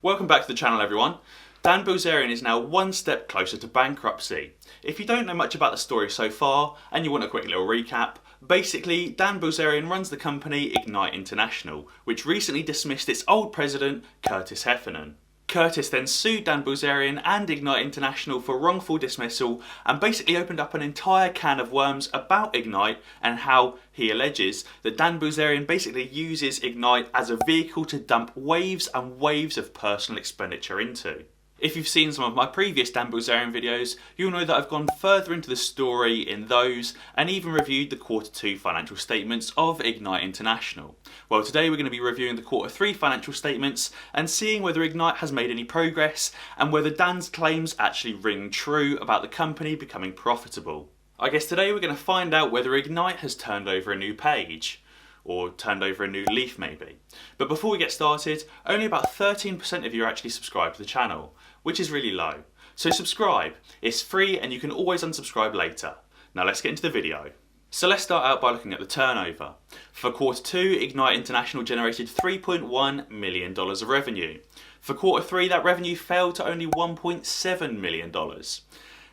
Welcome back to the channel, everyone. Dan Bilzerian is now one step closer to bankruptcy. If you don't know much about the story so far and you want a quick little recap, basically Dan Bilzerian runs the company Ignite International, which recently dismissed its old president, Curtis Heffernan. Curtis then sued Dan Bilzerian and Ignite International for wrongful dismissal and basically opened up an entire can of worms about Ignite and how he alleges that Dan Bilzerian basically uses Ignite as a vehicle to dump waves and waves of personal expenditure into. If you've seen some of my previous Dan Bilzerian videos, you'll know that I've gone further into the story in those and even reviewed the Q2 financial statements of Ignite International. Well, today we're going to be reviewing the Q3 financial statements and seeing whether Ignite has made any progress and whether Dan's claims actually ring true about the company becoming profitable. I guess today we're going to find out whether Ignite has turned over a new page. Or turned over a new leaf maybe. But before we get started, only about 13% of you are actually subscribed to the channel, which is really low. So subscribe, it's free and you can always unsubscribe later. Now let's get into the video. So let's start out by looking at the turnover. For Q2, Ignite International generated $3.1 million of revenue. For Q3, that revenue fell to only $1.7 million.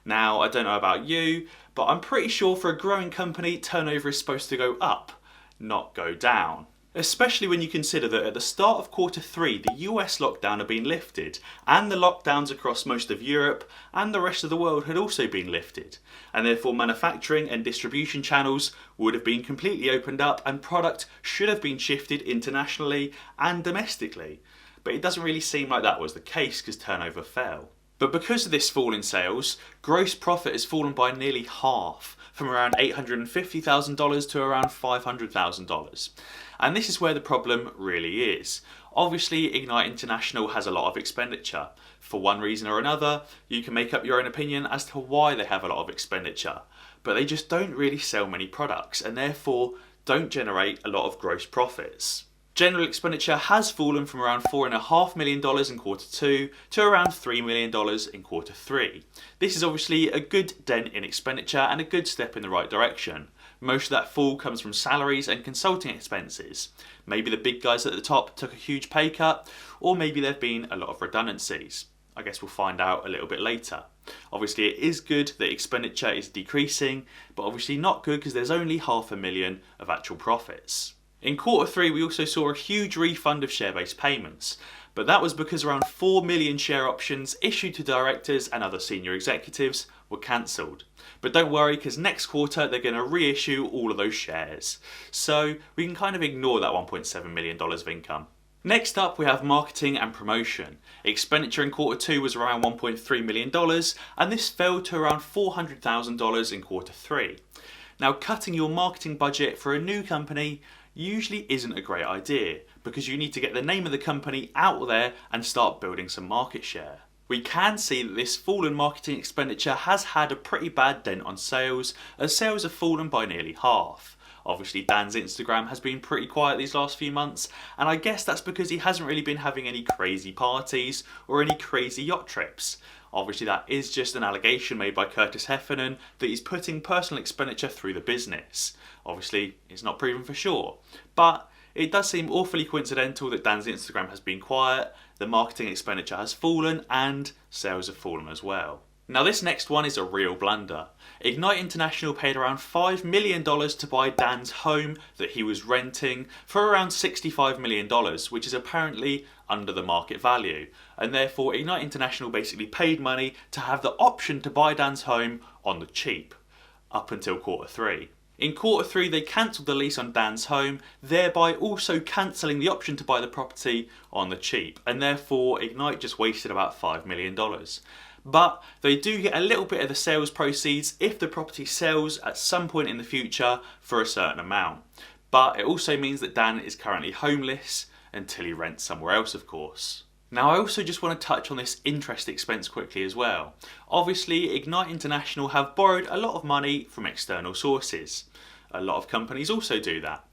Now, I don't know about you, but I'm pretty sure for a growing company, turnover is supposed to go up, not go down. Especially when you consider that at the start of Q3 the US lockdown had been lifted and the lockdowns across most of Europe and the rest of the world had also been lifted, and therefore manufacturing and distribution channels would have been completely opened up and product should have been shifted internationally and domestically. But it doesn't really seem like that was the case because turnover fell. But because of this fall in sales, gross profit has fallen by nearly half, from around $850,000 to around $500,000. And this is where the problem really is. Obviously, Ignite International has a lot of expenditure. For one reason or another, you can make up your own opinion as to why they have a lot of expenditure. But they just don't really sell many products and therefore don't generate a lot of gross profits. General expenditure has fallen from around $4.5 million in Q2 to around $3 million in Q3. This is obviously a good dent in expenditure and a good step in the right direction. Most of that fall comes from salaries and consulting expenses. Maybe the big guys at the top took a huge pay cut, or maybe there have been a lot of redundancies. I guess we'll find out a little bit later. Obviously it is good that expenditure is decreasing, but obviously not good because there's only $500,000 of actual profits. In Q3 we also saw a huge refund of share-based payments, but that was because around 4 million share options issued to directors and other senior executives were cancelled. But don't worry, because next quarter they're going to reissue all of those shares. So we can kind of ignore that $1.7 million of income. Next up we have marketing and promotion. Expenditure in Q2 was around $1.3 million and this fell to around $400,000 in Q3. Now, cutting your marketing budget for a new company usually isn't a great idea because you need to get the name of the company out there and start building some market share. We can see that this fall in marketing expenditure has had a pretty bad dent on sales, as sales have fallen by nearly half. Obviously Dan's Instagram has been pretty quiet these last few months, and I guess that's because he hasn't really been having any crazy parties or any crazy yacht trips. Obviously that is just an allegation made by Curtis Heffernan that he's putting personal expenditure through the business. Obviously it's not proven for sure, but it does seem awfully coincidental that Dan's Instagram has been quiet, the marketing expenditure has fallen and sales have fallen as well. Now this next one is a real blunder. Ignite International paid around $5 million to buy Dan's home that he was renting for around $65 million, which is apparently under the market value. And therefore Ignite International basically paid money to have the option to buy Dan's home on the cheap, up until Q3. In Q3 they cancelled the lease on Dan's home, thereby also cancelling the option to buy the property on the cheap. And therefore Ignite just wasted about $5 million. But they do get a little bit of the sales proceeds if the property sells at some point in the future for a certain amount. But it also means that Dan is currently homeless until he rents somewhere else, of course. Now I also just want to touch on this interest expense quickly as well. Obviously Ignite International have borrowed a lot of money from external sources. A lot of companies also do that.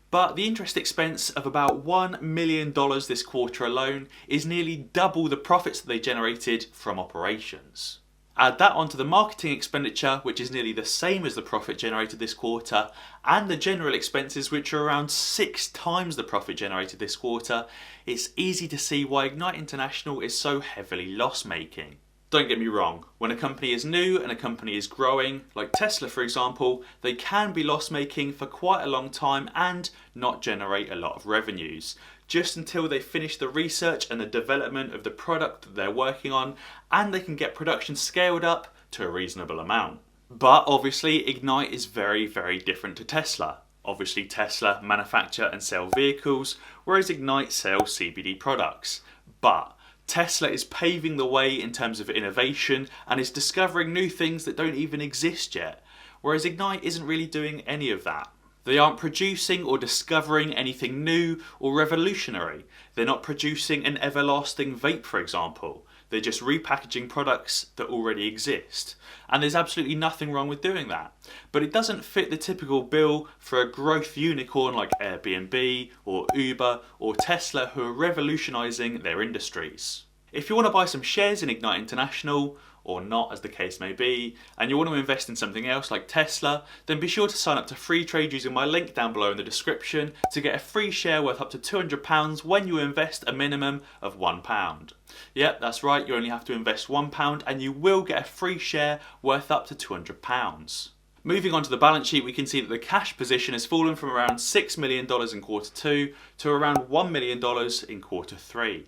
But the interest expense of about $1 million this quarter alone is nearly double the profits that they generated from operations. Add that onto the marketing expenditure, which is nearly the same as the profit generated this quarter, and the general expenses, which are around 6 times the profit generated this quarter, it's easy to see why Ignite International is so heavily loss-making. Don't get me wrong, when a company is new and a company is growing, like Tesla for example, they can be loss-making for quite a long time and not generate a lot of revenues, just until they finish the research and the development of the product that they're working on and they can get production scaled up to a reasonable amount. But obviously Ignite is very, very different to Tesla. Obviously Tesla manufacture and sell vehicles, whereas Ignite sells CBD products. But Tesla is paving the way in terms of innovation and is discovering new things that don't even exist yet, whereas Ignite isn't really doing any of that. They aren't producing or discovering anything new or revolutionary. They're not producing an everlasting vape, for example. They're just repackaging products that already exist. And there's absolutely nothing wrong with doing that. But it doesn't fit the typical bill for a growth unicorn like Airbnb or Uber or Tesla, who are revolutionising their industries. If you want to buy some shares in Ignite International, or not as the case may be, and you want to invest in something else like Tesla, then be sure to sign up to free trade using my link down below in the description to get a free share worth up to £200 when you invest a minimum of £1. Yep, that's right, you only have to invest £1 and you will get a free share worth up to £200. Moving on to the balance sheet, we can see that the cash position has fallen from around $6 million in quarter 2 to around $1 million in quarter 3.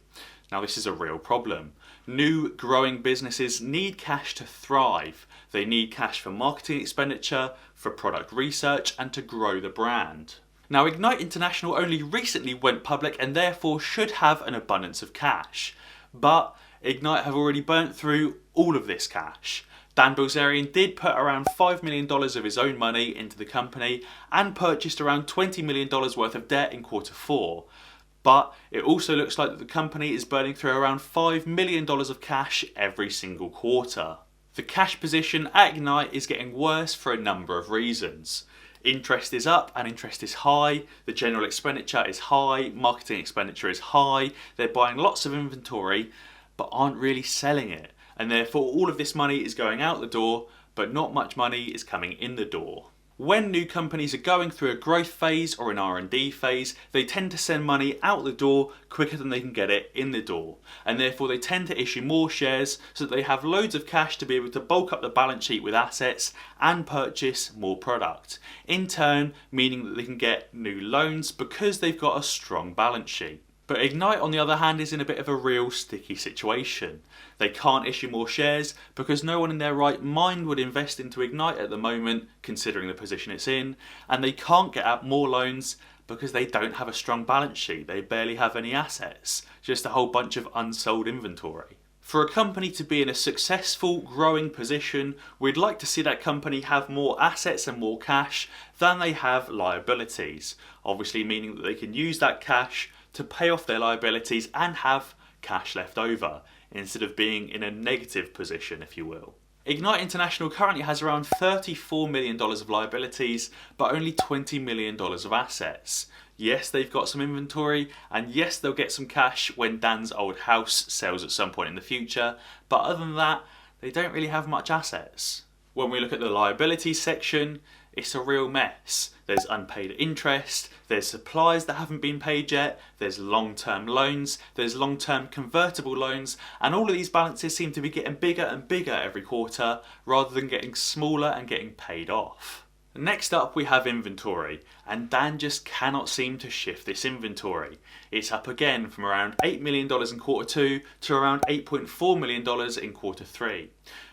Now this is a real problem. New growing businesses need cash to thrive. They need cash for marketing expenditure, for product research and to grow the brand. Now Ignite International only recently went public and therefore should have an abundance of cash. But Ignite have already burnt through all of this cash. Dan Bilzerian did put around $5 million of his own money into the company and purchased around $20 million worth of debt in quarter 4. But it also looks like that the company is burning through around $5 million of cash every single quarter. The cash position at Ignite is getting worse for a number of reasons. Interest is up and interest is high, the general expenditure is high, marketing expenditure is high, they're buying lots of inventory but aren't really selling it, and therefore all of this money is going out the door but not much money is coming in the door. When new companies are going through a growth phase or an R&D phase, they tend to send money out the door quicker than they can get it in the door. And therefore they tend to issue more shares so that they have loads of cash to be able to bulk up the balance sheet with assets and purchase more product. In turn, meaning that they can get new loans because they've got a strong balance sheet. But Ignite, on the other hand, is in a bit of a real sticky situation. They can't issue more shares because no one in their right mind would invest into Ignite at the moment, considering the position it's in, and they can't get out more loans because they don't have a strong balance sheet. They barely have any assets, just a whole bunch of unsold inventory. For a company to be in a successful, growing position, we'd like to see that company have more assets and more cash than they have liabilities, obviously meaning that they can use that cash to pay off their liabilities and have cash left over, instead of being in a negative position, if you will. Ignite International currently has around $34 million of liabilities, but only $20 million of assets. Yes, they've got some inventory, and yes, they'll get some cash when Dan's old house sells at some point in the future, but other than that, they don't really have much assets. When we look at the liabilities section, it's a real mess. There's unpaid interest, there's supplies that haven't been paid yet, there's long-term loans, there's long-term convertible loans, and all of these balances seem to be getting bigger and bigger every quarter rather than getting smaller and getting paid off. Next up we have inventory, and Dan just cannot seem to shift this inventory. It's up again from around $8 million in quarter 2 to around $8.4 million in quarter 3.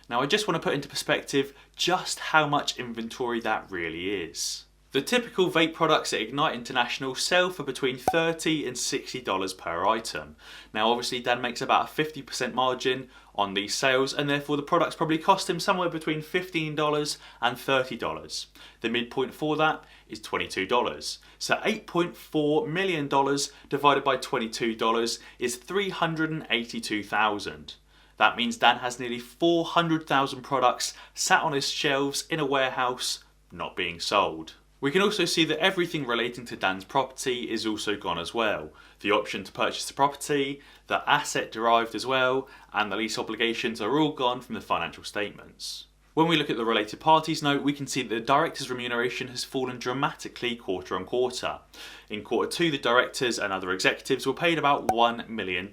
Now I just want to put into perspective just how much inventory that really is. The typical vape products at Ignite International sell for between $30 and $60 per item. Now obviously Dan makes about a 50% margin on these sales, and therefore the products probably cost him somewhere between $15 and $30. The midpoint for that is $22. So $8.4 million divided by $22 is $382,000. That means Dan has nearly 400,000 products sat on his shelves in a warehouse not being sold. We can also see that everything relating to Dan's property is also gone as well. The option to purchase the property, the asset derived as well, and the lease obligations are all gone from the financial statements. When we look at the related parties note, we can see that the directors' remuneration has fallen dramatically quarter on quarter. In quarter 2, the directors and other executives were paid about $1 million,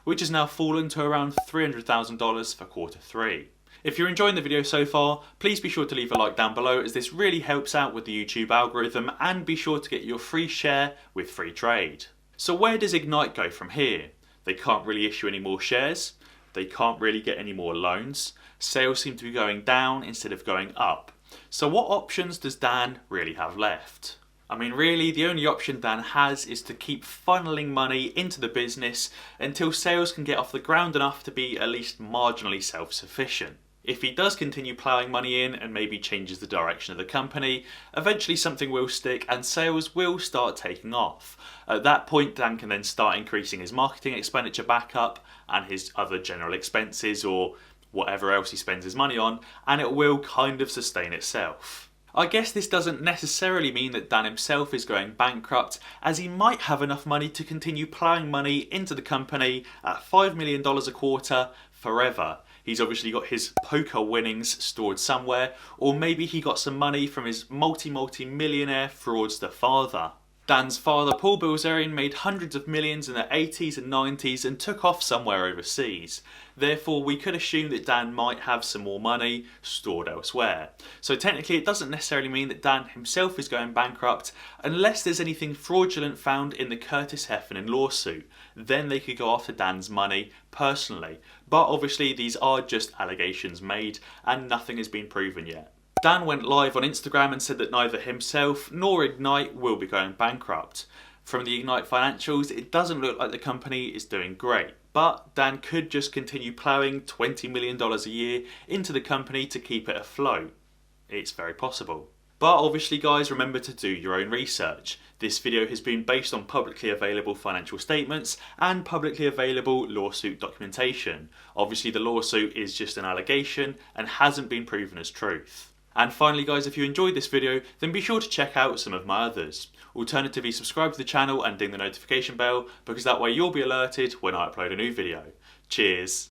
which has now fallen to around $300,000 for quarter 3. If you're enjoying the video so far, please be sure to leave a like down below, as this really helps out with the YouTube algorithm, and be sure to get your free share with free trade. So where does Ignite go from here? They can't really issue any more shares, they can't really get any more loans, sales seem to be going down instead of going up. So what options does Dan really have left? I mean, really, the only option Dan has is to keep funneling money into the business until sales can get off the ground enough to be at least marginally self-sufficient. If he does continue ploughing money in and maybe changes the direction of the company, eventually something will stick and sales will start taking off. At that point, Dan can then start increasing his marketing expenditure back up and his other general expenses or whatever else he spends his money on, and it will kind of sustain itself. I guess this doesn't necessarily mean that Dan himself is going bankrupt, as he might have enough money to continue ploughing money into the company at $5 million a quarter forever. He's obviously got his poker winnings stored somewhere, or maybe he got some money from his multi-millionaire fraudster father. Dan's father, Paul Bilzerian, made hundreds of millions in the 80s and 90s and took off somewhere overseas. Therefore, we could assume that Dan might have some more money stored elsewhere. So technically, it doesn't necessarily mean that Dan himself is going bankrupt, unless there's anything fraudulent found in the Curtis Heffernan lawsuit. Then they could go after Dan's money personally. But obviously, these are just allegations made and nothing has been proven yet. Dan went live on Instagram and said that neither himself nor Ignite will be going bankrupt. From the Ignite financials, it doesn't look like the company is doing great, but Dan could just continue ploughing $20 million a year into the company to keep it afloat. It's very possible. But obviously, guys, remember to do your own research. This video has been based on publicly available financial statements and publicly available lawsuit documentation. Obviously, the lawsuit is just an allegation and hasn't been proven as truth. And finally, guys, if you enjoyed this video, then be sure to check out some of my others. Alternatively, subscribe to the channel and ding the notification bell, because that way you'll be alerted when I upload a new video. Cheers!